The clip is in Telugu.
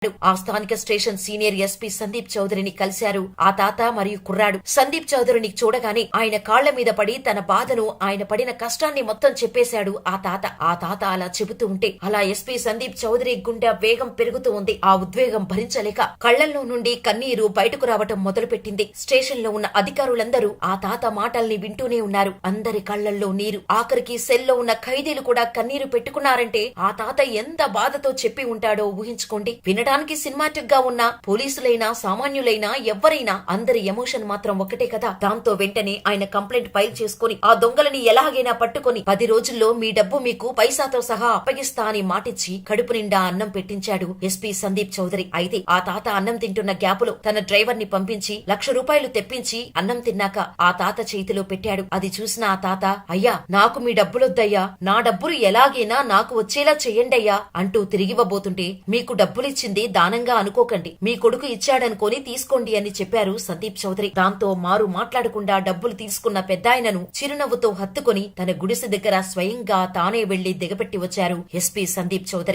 ఆ స్థానిక స్టేషన్ సీనియర్ ఎస్పీ సందీప్ చౌదరిని కలిశారు ఆ తాత మరియు కుర్రాడు. సందీప్ చౌదరిని చూడగానే ఆయన కాళ్ల మీద పడి తన బాధను, ఆయన పడిన కష్టాన్ని మొత్తం చెప్పేశాడు ఆ తాత అలా చెబుతూ ఉంటే అలా ఎస్పీ సందీప్ చౌదరి గుండె వేగం పెరుగుతూ ఉంది. ఆ ఉద్వేగం భరించలేక కళ్లల్లో నుండి కన్నీరు బయటకు రావటం మొదలుపెట్టింది. స్టేషన్ లో ఉన్న అధికారులందరూ ఆ తాత మాటల్ని వింటూనే ఉన్నారు. అందరి కళ్లల్లో నీరు. ఆఖరికి సెల్లో ఉన్న ఖైదీలు కూడా కన్నీరు పెట్టుకున్నారంటే ఆ తాత ఎంత బాధతో చెప్పి ఉంటాడో ఊహించుకోండి. వినడానికి సినిమాటిక్ గా ఉన్న పోలీసులైనా సామాన్యులైనా ఎవ్వరైనా అందరి ఎమోషన్ మాత్రం ఒకటే కదా. దాంతో వెంటనే ఆయన కంప్లైంట్ ఫైల్ చేసుకుని ఆ దొంగలని ఎలాగైనా పట్టుకుని 10 రోజుల్లో మీ డబ్బు మీకు పైసాతో సహా అప్పగిస్తా అని మాటిచ్చి కడుపు నిండా అన్నం పెట్టించాడు ఎస్పీ సందీప్ చౌదరి. అయితే ఆ తాత అన్నం తింటున్న గ్యాపులో తన డ్రైవర్ ని పంపించి ₹1,00,000 తెప్పించి అన్నం తిన్నాక ఆ తాత చేతిలో పెట్టాడు. అది చూసిన ఆ తాత, అయ్యా నాకు మీ డబ్బులొద్దయ్యా, నా డబ్బులు ఎలాగైనా నాకు వచ్చేలా చెయ్యండయ్యా అంటూ తిరిగివ్వబోతుంటే, మీకు డబ్బులిచ్చింది దానంగా అనుకోకండి, మీ కొడుకు ఇచ్చాడనుకోని తీసుకోండి అని చెప్పారు సందీప్ చౌదరి. దాంతో మారు మాట్లాడకుండా డబ్బులు తీసుకున్న పెద్దాయనను చిరునవ్వుతో హత్తుకొని తన గుడిసె దగ్గర స్వయంగా తానే వెళ్లి దిగపెట్టి వచ్చారు ఎస్పీ సందీప్ చౌదరి.